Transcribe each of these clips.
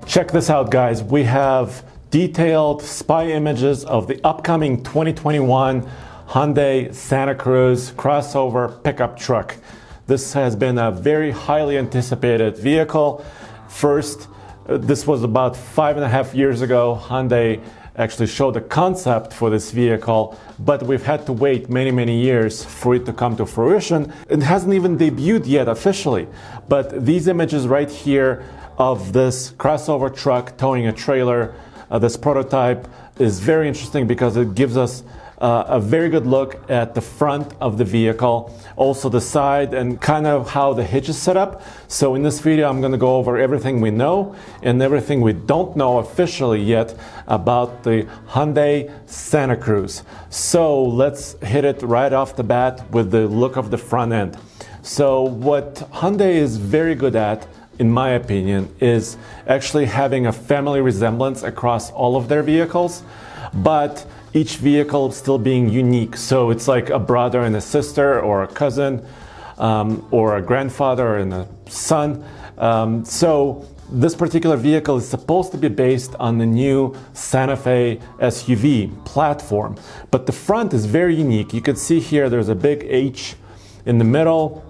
Check this out, guys. We have detailed spy images of the upcoming 2021 Hyundai Santa Cruz crossover pickup truck. This has been a very highly anticipated vehicle. First, this was about 5.5 years ago. Hyundai actually showed a concept for this vehicle, but we've had to wait many years for it to come to fruition. It hasn't even debuted yet officially, but these images right here of this crossover truck towing a trailer, this prototype is very interesting because it gives us a very good look at the front of the vehicle, also the side, and kind of how the hitch is set up. So in this video, I'm going to go over everything we know and everything we don't know officially yet about the Hyundai Santa Cruz. So let's hit it right off the bat with the look of the front end. So what Hyundai is very good at, in my opinion, is actually having a family resemblance across all of their vehicles, but each vehicle still being unique. So it's like a brother and a sister, or a cousin, or a grandfather and a son. So this particular vehicle is supposed to be based on the new Santa Fe SUV platform, but the front is very unique. You can see here there's a big H in the middle,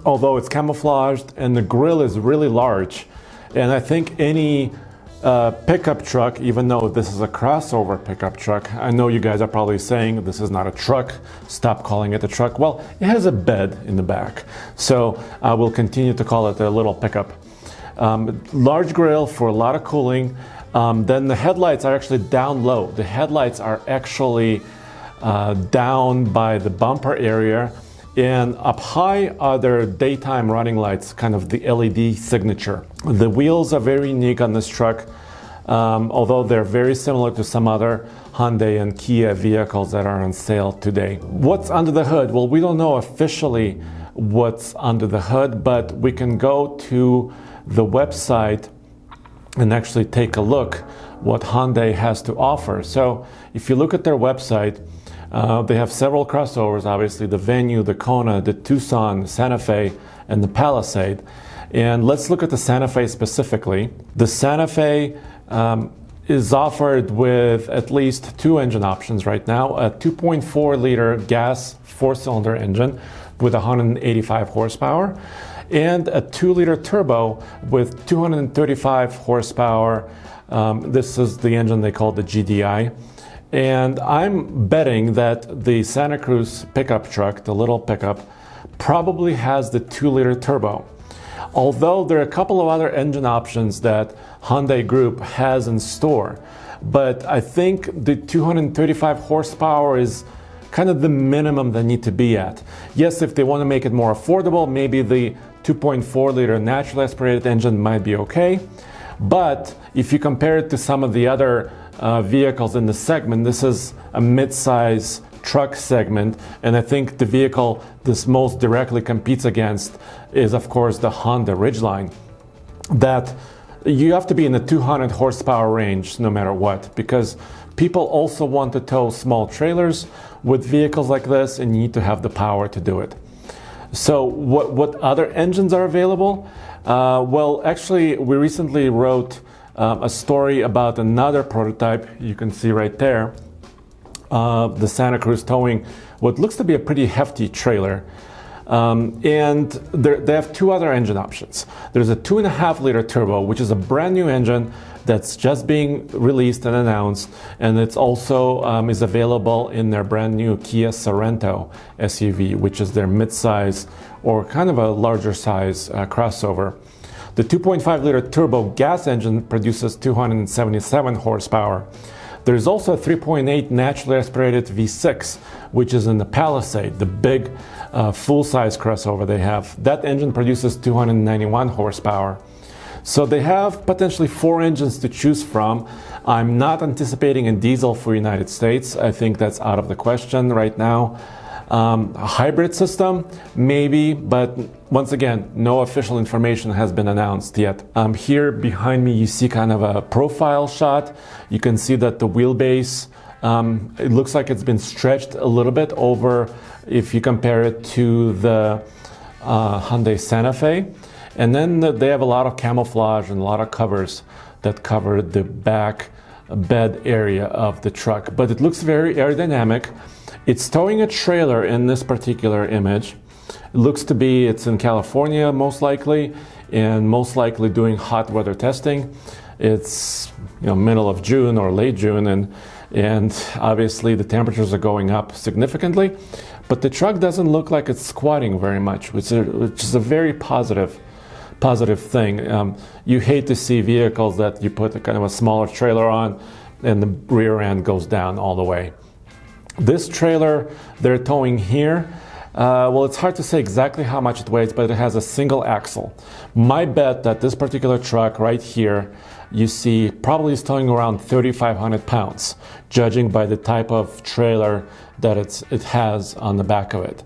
although it's camouflaged, and the grille is really large. And I think any pickup truck, even though this is a crossover pickup truck, I know you guys are probably saying this is not a truck, stop calling it a truck. Well, it has a bed in the back, so I will continue to call it a little pickup. Large grille for a lot of cooling. Then the headlights are actually down low. The headlights are actually down by the bumper area, and up high are their daytime running lights, kind of the LED signature. The wheels are very unique on this truck, although they're very similar to some other Hyundai and Kia vehicles that are on sale today. What's under the hood? Well, we don't know officially what's under the hood, but we can go to the website and actually take a look what Hyundai has to offer. So if you look at their website, they have several crossovers, obviously, the Venue, the Kona, the Tucson, the Santa Fe, and the Palisade. And let's look at the Santa Fe specifically. The Santa Fe is offered with at least two engine options right now: a 2.4 liter gas 4-cylinder engine with 185 horsepower, and a 2-liter turbo with 235 horsepower. This is the engine they call the GDI. And I'm betting that the Santa Cruz pickup truck, the little pickup, probably has the 2-liter turbo. Although there are a couple of other engine options that Hyundai Group has in store, but I think the 235 horsepower is kind of the minimum they need to be at. Yes, if they want to make it more affordable, maybe the 2.4 liter naturally aspirated engine might be okay. But if you compare it to some of the other vehicles in the segment, this is a mid-size truck segment, and I think the vehicle this most directly competes against is, of course, the Honda Ridgeline. That you have to be in the 200 horsepower range no matter what, because people also want to tow small trailers with vehicles like this, and you need to have the power to do it. So what other engines are available? Well, actually, we recently wrote a story about another prototype. You can see right there, the Santa Cruz towing what looks to be a pretty hefty trailer. And they have two other engine options. There's a 2.5 liter turbo, which is a brand new engine that's just being released and announced, and it's also is available in their brand new Kia Sorento SUV, which is their mid-size or kind of a larger size crossover. The 2.5 liter turbo gas engine produces 277 horsepower. There's also a 3.8 naturally aspirated V6, which is in the Palisade, the big full-size crossover they have. That engine produces 291 horsepower. So they have potentially 4 engines to choose from. I'm not anticipating a diesel for the United States. I think that's out of the question right now. A hybrid system, maybe, but once again, no official information has been announced yet. Here behind me, you see kind of a profile shot. You can see that the wheelbase It looks like it's been stretched a little bit over if you compare it to the Hyundai Santa Fe. And then they have a lot of camouflage and a lot of covers that cover the back bed area of the truck. But it looks very aerodynamic. It's towing a trailer in this particular image. It looks to be, it's in California most likely, and most likely doing hot weather testing. It's middle of June or late June, and obviously the temperatures are going up significantly. But the truck doesn't look like it's squatting very much, which is a very positive thing. You hate to see vehicles that you put a kind of a smaller trailer on and the rear end goes down all the way. This trailer they're towing here, well, it's hard to say exactly how much it weighs, but it has a single axle. My bet that this particular truck right here, you see, probably is towing around 3,500 pounds, judging by the type of trailer that it has on the back of it.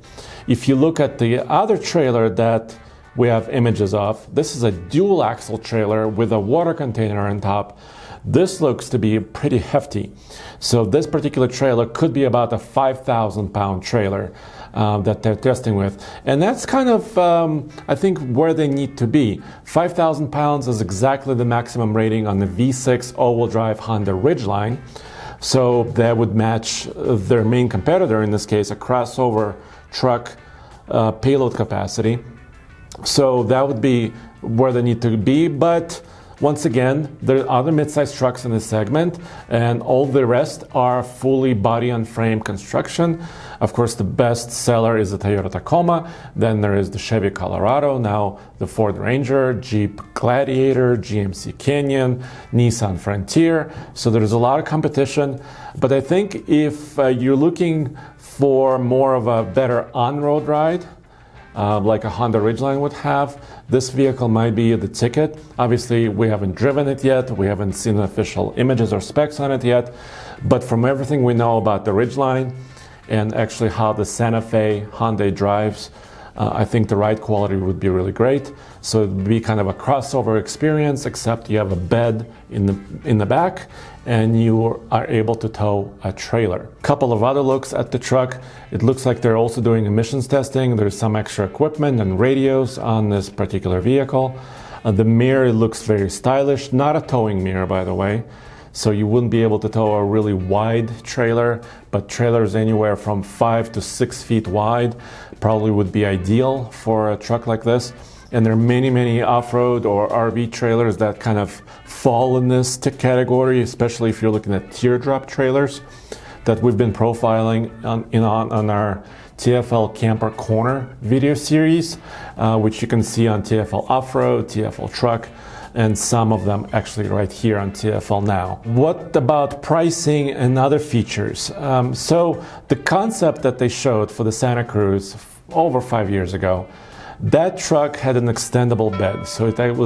If you look at the other trailer that we have images of, this is a dual axle trailer with a water container on top. This looks to be pretty hefty. So this particular trailer could be about a 5,000 pound trailer that they're testing with. And that's kind of, I think, where they need to be. 5,000 pounds is exactly the maximum rating on the V6 all-wheel drive Honda Ridgeline. So that would match their main competitor, in this case, a crossover truck payload capacity. So that would be where they need to be. But once again, there are other mid-sized trucks in this segment, and all the rest are fully body-on-frame construction. Of course, the best seller is the Toyota Tacoma. Then there is the Chevy Colorado, now the Ford Ranger, Jeep Gladiator, GMC Canyon, Nissan Frontier. So there's a lot of competition. But I think if you're looking for more of a better on-road ride, like a Honda Ridgeline would have, this vehicle might be the ticket. Obviously, we haven't driven it yet. We haven't seen official images or specs on it yet. But from everything we know about the Ridgeline and actually how the Santa Fe Hyundai drives, I think the ride quality would be really great. So it would be kind of a crossover experience, except you have a bed in the back and you are able to tow a trailer. A couple of other looks at the truck. It looks like they're also doing emissions testing. There's some extra equipment and radios on this particular vehicle. The mirror looks very stylish, not a towing mirror, by the way. So you wouldn't be able to tow a really wide trailer, but trailers anywhere from 5 to 6 feet wide probably would be ideal for a truck like this. And there are many off-road or RV trailers that kind of fall in this category, especially if you're looking at teardrop trailers that we've been profiling on our TFL Camper Corner video series, which you can see on TFL Off-Road, TFL Truck, and some of them actually right here on TFL Now. What about pricing and other features? So the concept that they showed for the Santa Cruz over 5 years ago, that truck had an extendable bed. So it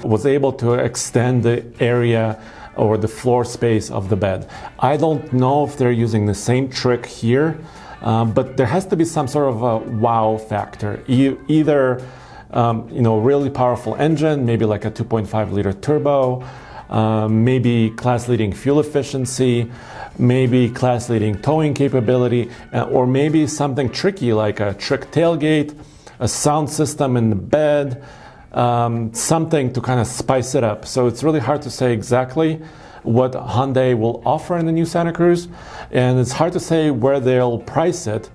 was able to extend the area or the floor space of the bed. I don't know if they're using the same trick here, but there has to be some sort of a wow factor. Either really powerful engine, maybe like a 2.5 liter turbo, maybe class-leading fuel efficiency, maybe class-leading towing capability, or maybe something tricky like a trick tailgate, a sound system in the bed, something to kind of spice it up. So it's really hard to say exactly what Hyundai will offer in the new Santa Cruz, and it's hard to say where they'll price it.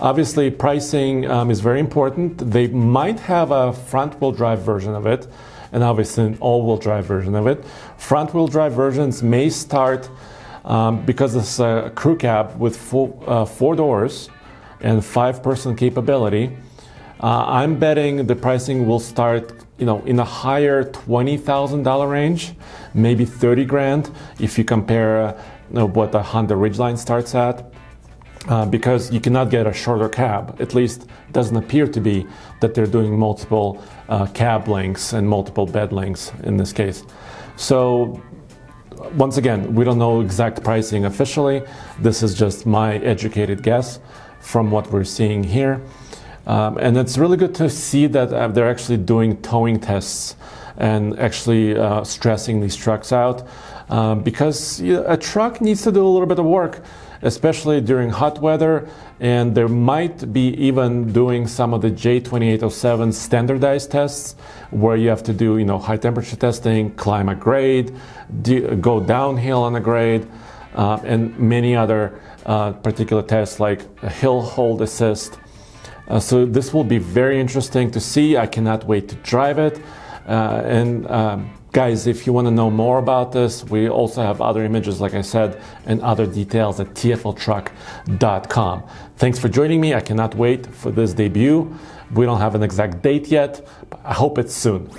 Obviously, pricing is very important. They might have a front-wheel drive version of it, and obviously an all-wheel drive version of it. Front-wheel drive versions may start, because it's a crew cab with 4 doors and 5-person capability. I'm betting the pricing will start, in a higher $20,000 range, maybe 30 grand if you compare what the Honda Ridgeline starts at. Because you cannot get a shorter cab. At least it doesn't appear to be that they're doing multiple cab lengths and multiple bed lengths in this case. So once again, we don't know exact pricing officially. This is just my educated guess from what we're seeing here. And it's really good to see that they're actually doing towing tests and actually stressing these trucks out because a truck needs to do a little bit of work, especially during hot weather, and there might be even doing some of the J2807 standardized tests where you have to do high temperature testing, climb a grade, go downhill on a grade, and many other particular tests like a hill hold assist. So this will be very interesting to see. I cannot wait to drive it. Guys, if you want to know more about this, we also have other images, like I said, and other details at tfltruck.com. Thanks for joining me. I cannot wait for this debut. We don't have an exact date yet, but I hope it's soon.